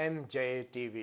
MJ TV।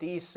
30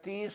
30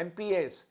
MPs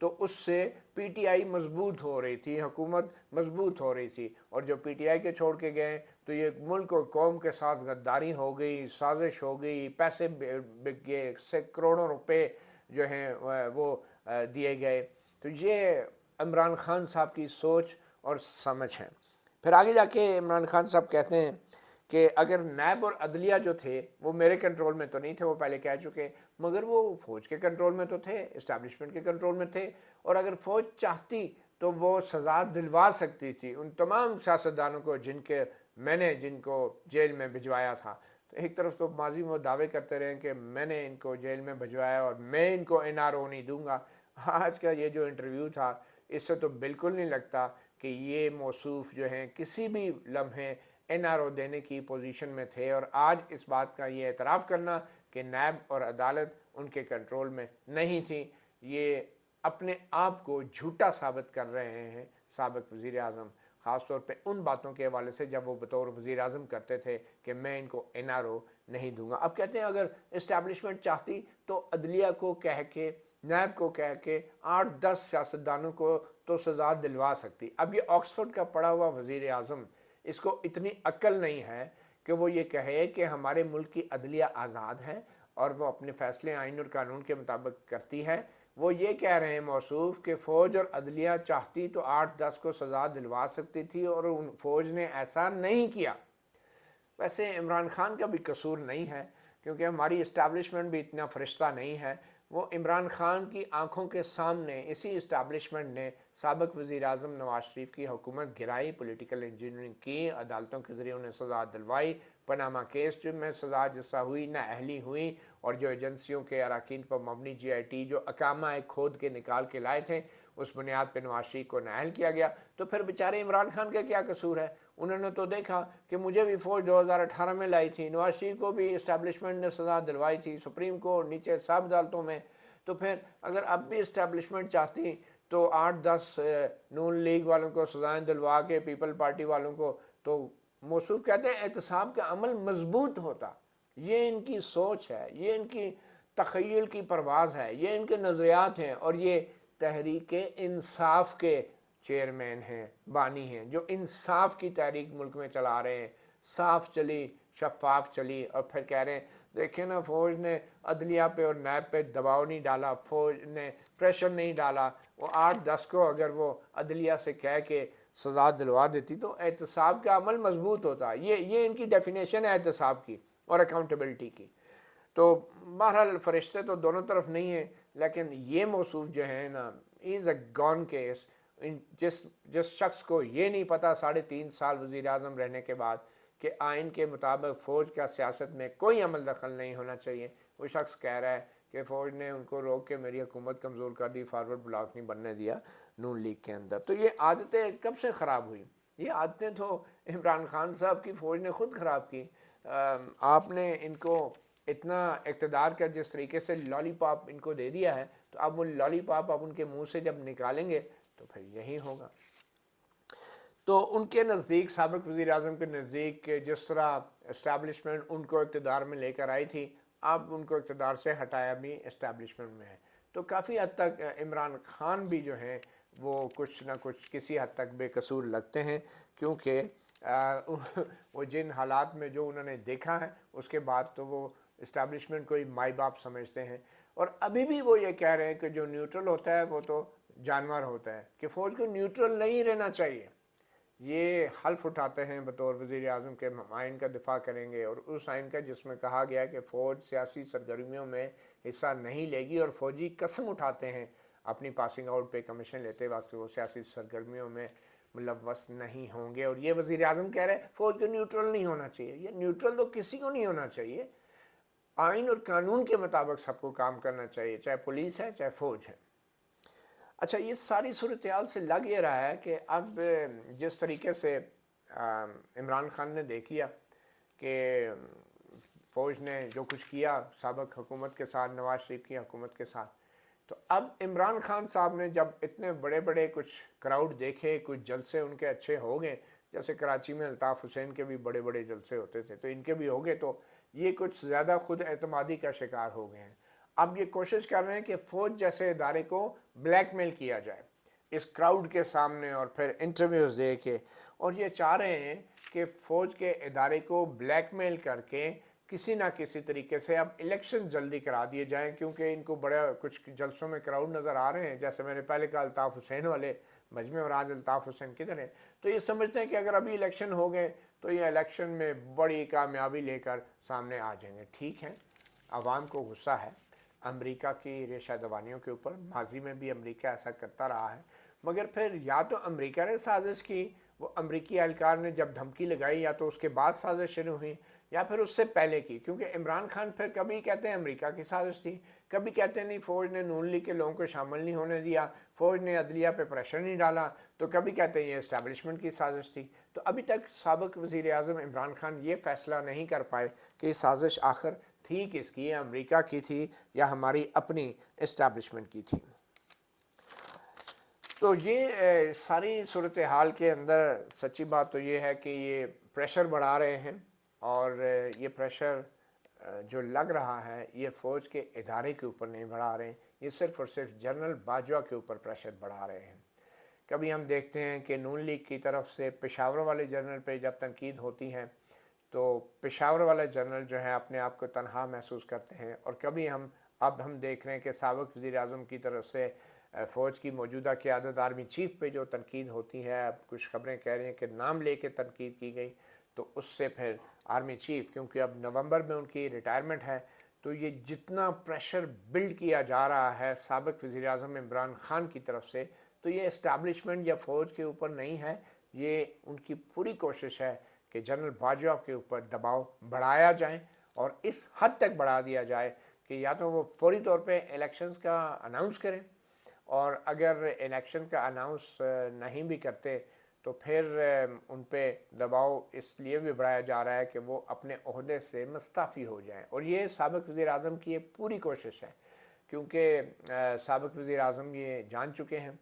تو اس سے P T I مضبوط ہو رہی تھی، حکومت مضبوط ہو رہی تھی، اور جو پی ٹی آئی کے چھوڑ کے گئے تو یہ ملک اور قوم کے ساتھ غداری ہو گئی، سازش ہو گئی، پیسے بک گئے، سے کروڑوں روپے جو ہیں وہ دیے گئے۔ تو یہ عمران خان صاحب کی سوچ اور سمجھ ہے۔ پھر آگے جا کے عمران خان صاحب کہتے ہیں کہ اگر نیب اور عدلیہ جو تھے وہ میرے کنٹرول میں تو نہیں تھے، وہ پہلے کہہ چکے، مگر وہ فوج کے کنٹرول میں تو تھے، اسٹیبلشمنٹ کے کنٹرول میں تھے، اور اگر فوج چاہتی تو وہ سزا دلوا سکتی تھی ان تمام سیاستدانوں کو جن کو جیل میں بھجوایا تھا۔ تو ایک طرف تو ماضی میں وہ دعوے کرتے رہے کہ میں نے ان کو جیل میں بھجوایا اور میں ان کو این آر او نہیں دوں گا۔ آج کا یہ جو انٹرویو تھا اس سے تو بالکل نہیں لگتا کہ یہ موصوف جو ہیں کسی بھی لمحے این آر او دینے کی پوزیشن میں تھے، اور آج اس بات کا یہ اعتراف کرنا کہ نیب اور عدالت ان کے کنٹرول میں نہیں تھی، یہ اپنے آپ کو جھوٹا ثابت کر رہے ہیں سابق وزیر اعظم، خاص طور پہ ان باتوں کے حوالے سے جب وہ بطور وزیر اعظم کرتے تھے کہ میں ان کو این آر او نہیں دوں گا۔ اب کہتے ہیں اگر اسٹیبلشمنٹ چاہتی تو عدلیہ کو کہہ کے، نیب کو کہہ کے 8-10 سیاستدانوں کو تو سزا دلوا سکتی۔ اب یہ آکسفورڈ کا پڑھا ہوا وزیر اعظم، اس کو اتنی عقل نہیں ہے کہ وہ یہ کہے کہ ہمارے ملک کی عدلیہ آزاد ہے اور وہ اپنے فیصلے آئین اور قانون کے مطابق کرتی ہے۔ وہ یہ کہہ رہے ہیں موصوف کہ فوج اور عدلیہ چاہتی تو 8-10 کو سزا دلوا سکتی تھی اور فوج نے ایسا نہیں کیا۔ ویسے عمران خان کا بھی قصور نہیں ہے، کیونکہ ہماری اسٹیبلشمنٹ بھی اتنا فرشتہ نہیں ہے۔ وہ عمران خان کی آنکھوں کے سامنے اسی اسٹیبلشمنٹ نے سابق وزیر اعظم نواز شریف کی حکومت گرائی، پولیٹیکل انجینئرنگ کی، عدالتوں کے ذریعے انہیں سزا دلوائی، پاناما کیس جن میں سزا جسا ہوئی، نااہلی ہوئی، اور جو ایجنسیوں کے اراکین پر مبنی جی آئی ٹی جو اقامہ کھود کے نکال کے لائے تھے اس بنیاد پہ نواز شریف کو نااہل کیا گیا۔ تو پھر بیچارے عمران خان کا کیا قصور ہے؟ انہوں نے تو دیکھا کہ مجھے بھی فوج 2018 میں لائی تھی، نواز شریف کو بھی اسٹیبلشمنٹ نے سزا دلوائی تھی، سپریم کورٹ، نیچے سب عدالتوں میں۔ تو پھر اگر اب بھی اسٹیبلشمنٹ چاہتی تو 8-10 نون لیگ والوں کو سزائیں دلوا کے پیپل پارٹی والوں کو، تو موصوف کہتے ہیں احتساب کا عمل مضبوط ہوتا۔ یہ ان کی سوچ ہے، یہ ان کی تخیل کی پرواز ہے، یہ ان کے نظریات ہیں، اور یہ تحریک انصاف کے چیئرمین ہیں، بانی ہیں، جو انصاف کی تحریک ملک میں چلا رہے ہیں۔ صاف چلی، شفاف چلی، اور پھر کہہ رہے ہیں دیکھیں نا فوج نے عدلیہ پہ اور نیب پہ دباؤ نہیں ڈالا، فوج نے پریشر نہیں ڈالا۔ وہ 8-10 کو اگر وہ عدلیہ سے کہہ کے سزا دلوا دیتی تو احتساب کا عمل مضبوط ہوتا۔ یہ ان کی ڈیفینیشن ہے احتساب کی اور اکاؤنٹیبلٹی کی۔ تو بہرحال فرشتے تو دونوں طرف نہیں ہیں، لیکن یہ موصوف جو ہے نا، از اے گون کیس۔ جس شخص کو یہ نہیں پتا 3.5 سال وزیر اعظم رہنے کے بعد کہ آئین کے مطابق فوج کا سیاست میں کوئی عمل دخل نہیں ہونا چاہیے، وہ شخص کہہ رہا ہے کہ فوج نے ان کو روک کے میری حکومت کمزور کر دی، فارورڈ بلاک نہیں بننے دیا نون لیگ کے اندر۔ تو یہ عادتیں کب سے خراب ہوئی؟ یہ عادتیں تو عمران خان صاحب کی فوج نے خود خراب کی۔ آپ نے ان کو اتنا اقتدار کا جس طریقے سے لالی پاپ ان کو دے دیا ہے، تو اب وہ لالی پاپ اب ان کے منہ سے جب نکالیں گے تو پھر یہی ہوگا۔ تو ان کے نزدیک، سابق وزیر اعظم کے نزدیک، کہ جس طرح اسٹیبلشمنٹ ان کو اقتدار میں لے کر آئی تھی، اب ان کو اقتدار سے ہٹایا بھی اسٹیبلشمنٹ میں ہے۔ تو کافی حد تک عمران خان بھی جو ہیں وہ کچھ نہ کچھ کسی حد تک بے قصور لگتے ہیں، کیونکہ وہ جن حالات میں جو انہوں نے دیکھا ہے اس کے بعد تو وہ اسٹیبلشمنٹ کو ہی مائی باپ سمجھتے ہیں، اور ابھی بھی وہ یہ کہہ رہے ہیں کہ جو نیوٹرل ہوتا ہے وہ تو جانور ہوتا ہے، کہ فوج کو نیوٹرل نہیں رہنا چاہیے۔ یہ حلف اٹھاتے ہیں بطور وزیر اعظم کے آئین کا دفاع کریں گے، اور اس آئین کا جس میں کہا گیا کہ فوج سیاسی سرگرمیوں میں حصہ نہیں لے گی، اور فوجی قسم اٹھاتے ہیں اپنی پاسنگ آؤٹ پہ کمیشن لیتے وقت وہ سیاسی سرگرمیوں میں ملوث نہیں ہوں گے۔ اور یہ وزیر اعظم کہہ رہے ہیں فوج کو نیوٹرل نہیں ہونا چاہیے۔ یہ نیوٹرل تو کسی کو نہیں ہونا چاہیے، آئین اور قانون کے مطابق سب کو کام کرنا چاہیے، چاہے پولیس ہے چاہے فوج ہے۔ اچھا، یہ ساری صورتحال سے لگ یہ رہا ہے کہ اب جس طریقے سے عمران خان نے دیکھ لیا کہ فوج نے جو کچھ کیا سابق حکومت کے ساتھ، نواز شریف کی حکومت کے ساتھ، تو اب عمران خان صاحب نے جب اتنے بڑے بڑے کچھ کراؤڈ دیکھے، کچھ جلسے ان کے اچھے ہو گئے، جیسے کراچی میں الطاف حسین کے بھی بڑے بڑے جلسے ہوتے تھے تو ان کے بھی ہو گئے، تو یہ کچھ زیادہ خود اعتمادی کا شکار ہو گئے ہیں۔ اب یہ کوشش کر رہے ہیں کہ فوج جیسے ادارے کو بلیک میل کیا جائے اس کراؤڈ کے سامنے اور پھر انٹرویوز دے کے، اور یہ چاہ رہے ہیں کہ فوج کے ادارے کو بلیک میل کر کے کسی نہ کسی طریقے سے اب الیکشن جلدی کرا دیے جائیں، کیونکہ ان کو بڑے کچھ جلسوں میں کراؤڈ نظر آ رہے ہیں، جیسے میں نے پہلے کہا الطاف حسین والے مجمع، اور آج الطاف حسین کدھر ہیں؟ تو یہ سمجھتے ہیں کہ اگر ابھی الیکشن ہو گئے تو یہ الیکشن میں بڑی کامیابی لے کر سامنے آ جائیں گے۔ ٹھیک ہے، عوام کو غصہ ہے امریکہ کی ریشہ دوانیوں کے اوپر، ماضی میں بھی امریکہ ایسا کرتا رہا ہے، مگر پھر یا تو امریکہ نے سازش کی، وہ امریکی اہلکار نے جب دھمکی لگائی، یا تو اس کے بعد سازش شروع ہوئی، یا پھر اس سے پہلے کی، کیونکہ عمران خان پھر کبھی کہتے ہیں امریکہ کی سازش تھی، کبھی کہتے ہیں نہیں فوج نے نون لیگ کے لوگوں کو شامل نہیں ہونے دیا، فوج نے عدلیہ پہ پریشر نہیں ڈالا، تو کبھی کہتے ہیں یہ اسٹیبلشمنٹ کی سازش تھی۔ تو ابھی تک سابق وزیر اعظم عمران خان یہ فیصلہ نہیں کر پائے کہ یہ سازش آخر تھی کس کی، امریکہ کی تھی یا ہماری اپنی اسٹیبلشمنٹ کی تھی۔ تو یہ ساری صورتحال کے اندر سچی بات تو یہ ہے کہ یہ پریشر بڑھا رہے ہیں، اور یہ پریشر جو لگ رہا ہے یہ فوج کے ادارے کے اوپر نہیں بڑھا رہے ہیں، یہ صرف اور صرف جنرل باجوہ کے اوپر پریشر بڑھا رہے ہیں۔ کبھی ہم دیکھتے ہیں کہ نون لیگ کی طرف سے پشاور والے جنرل پہ جب تنقید ہوتی ہے تو پشاور والے جنرل جو ہیں اپنے آپ کو تنہا محسوس کرتے ہیں، اور کبھی اب ہم دیکھ رہے ہیں کہ سابق وزیر اعظم کی طرف سے فوج کی موجودہ قیادت آرمی چیف پہ جو تنقید ہوتی ہے، اب کچھ خبریں کہہ رہی ہیں کہ نام لے کے تنقید کی گئی، تو اس سے پھر آرمی چیف، کیونکہ اب نومبر میں ان کی ریٹائرمنٹ ہے، تو یہ جتنا پریشر بلڈ کیا جا رہا ہے سابق وزیر اعظم عمران خان کی طرف سے، تو یہ اسٹیبلشمنٹ یا فوج کے اوپر نہیں ہے، یہ ان کی پوری کوشش ہے کہ جنرل باجوہ کے اوپر دباؤ بڑھایا جائے، اور اس حد تک بڑھا دیا جائے کہ یا تو وہ فوری طور پہ الیکشنز کا اناؤنس کریں، اور اگر الیکشن کا اناؤنس نہیں بھی کرتے تو پھر ان پہ دباؤ اس لیے بھی بڑھایا جا رہا ہے کہ وہ اپنے عہدے سے مستعفی ہو جائیں، اور یہ سابق وزیر اعظم کی ایک پوری کوشش ہے، کیونکہ سابق وزیر اعظم یہ جان چکے ہیں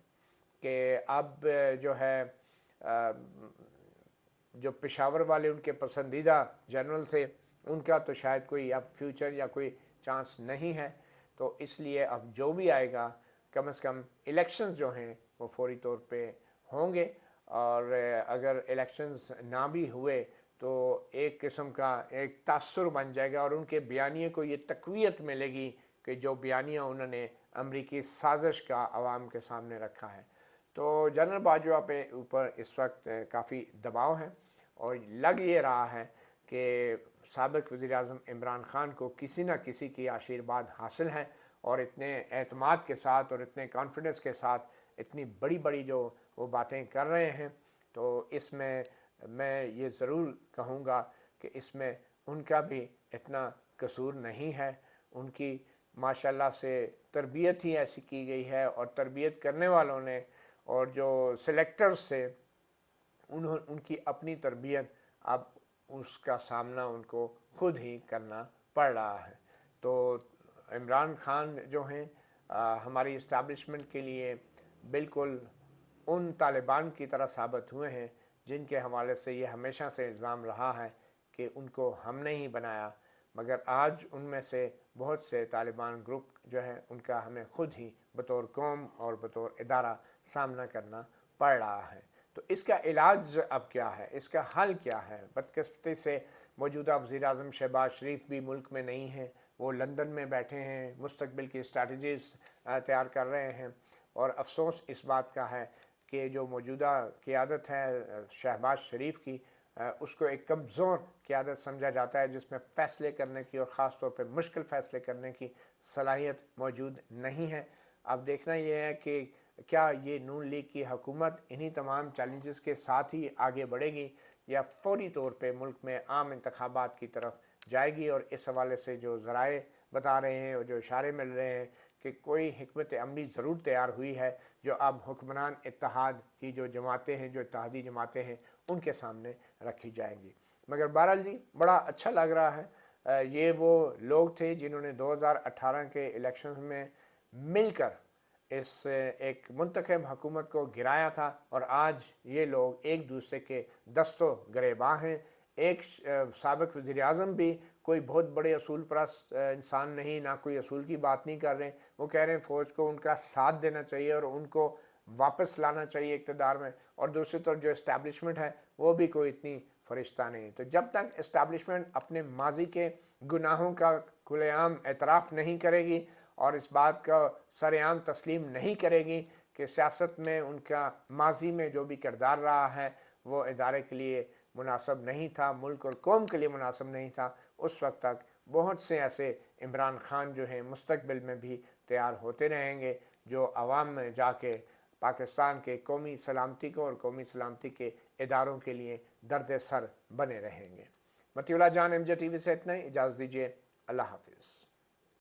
کہ اب جو ہے جو پشاور والے ان کے پسندیدہ جنرل تھے، ان کا تو شاید کوئی اب فیوچر یا کوئی چانس نہیں ہے، تو اس لیے اب جو بھی آئے گا کم از کم الیکشنز جو ہیں وہ فوری طور پہ ہوں گے، اور اگر الیکشنز نہ بھی ہوئے تو ایک قسم کا ایک تاثر بن جائے گا، اور ان کے بیانیے کو یہ تقویت ملے گی کہ جو بیانیہ انہوں نے امریکی سازش کا عوام کے سامنے رکھا ہے۔ تو جنرل باجوہ پہ اوپر اس وقت کافی دباؤ ہے، اور لگ یہ رہا ہے کہ سابق وزیر اعظم عمران خان کو کسی نہ کسی کی آشیرواد حاصل ہے، اور اتنے اعتماد کے ساتھ اور اتنے کانفیڈنس کے ساتھ اتنی بڑی بڑی جو وہ باتیں کر رہے ہیں، تو اس میں یہ ضرور کہوں گا کہ اس میں ان کا بھی اتنا قصور نہیں ہے، ان کی ماشاءاللہ سے تربیت ہی ایسی کی گئی ہے، اور تربیت کرنے والوں نے اور جو سلیکٹرز تھے ان کی اپنی تربیت، اب اس کا سامنا ان کو خود ہی کرنا پڑ رہا ہے۔ تو عمران خان جو ہیں ہماری اسٹیبلشمنٹ کے لیے بالکل ان طالبان کی طرح ثابت ہوئے ہیں جن کے حوالے سے یہ ہمیشہ سے الزام رہا ہے کہ ان کو ہم نے ہی بنایا، مگر آج ان میں سے بہت سے طالبان گروپ جو ہیں ان کا ہمیں خود ہی بطور قوم اور بطور ادارہ سامنا کرنا پڑ رہا ہے۔ تو اس کا علاج اب کیا ہے، اس کا حل کیا ہے؟ بدقسمتی سے موجودہ وزیر اعظم شہباز شریف بھی ملک میں نہیں ہیں، وہ لندن میں بیٹھے ہیں، مستقبل کی اسٹریٹجیز تیار کر رہے ہیں، اور افسوس اس بات کا ہے کہ جو موجودہ قیادت ہے شہباز شریف کی، اس کو ایک کمزور قیادت سمجھا جاتا ہے جس میں فیصلے کرنے کی اور خاص طور پہ مشکل فیصلے کرنے کی صلاحیت موجود نہیں ہے۔ اب دیکھنا یہ ہے کہ کیا یہ نون لیگ کی حکومت انہی تمام چیلنجز کے ساتھ ہی آگے بڑھے گی، یا فوری طور پہ ملک میں عام انتخابات کی طرف جائے گی؟ اور اس حوالے سے جو ذرائع بتا رہے ہیں اور جو اشارے مل رہے ہیں کہ کوئی حکمت عملی ضرور تیار ہوئی ہے جو اب حکمران اتحاد کی جو جماعتیں ہیں، جو اتحادی جماعتیں ہیں، ان کے سامنے رکھی جائیں گی۔ مگر بہرحال جی بڑا اچھا لگ رہا ہے، یہ وہ لوگ تھے جنہوں نے 2018 کے الیکشنز میں مل کر اس ایک منتخب حکومت کو گرایا تھا، اور آج یہ لوگ ایک دوسرے کے دست و گریباں ہیں، ایک سابق وزیر اعظم بھی کوئی بہت بڑے اصول پرست انسان نہیں، نہ کوئی اصول کی بات نہیں کر رہے ہیں، وہ کہہ رہے ہیں فوج کو ان کا ساتھ دینا چاہیے اور ان کو واپس لانا چاہیے اقتدار میں، اور دوسری طرف جو اسٹیبلشمنٹ ہے وہ بھی کوئی اتنی فرشتہ نہیں۔ تو جب تک اسٹیبلشمنٹ اپنے ماضی کے گناہوں کا کھلے عام اعتراف نہیں کرے گی اور اس بات کا سر عام تسلیم نہیں کرے گی کہ سیاست میں ان کا ماضی میں جو بھی کردار رہا ہے وہ ادارے کے لیے مناسب نہیں تھا، ملک اور قوم کے لیے مناسب نہیں تھا، اس وقت تک بہت سے ایسے عمران خان جو ہیں مستقبل میں بھی تیار ہوتے رہیں گے جو عوام میں جا کے پاکستان کے قومی سلامتی کو اور قومی سلامتی کے اداروں کے لیے درد سر بنے رہیں گے۔ مطیع اللہ جان، ایم جے ٹی وی سے اتنا ہی، اجازت دیجیے، اللہ حافظ۔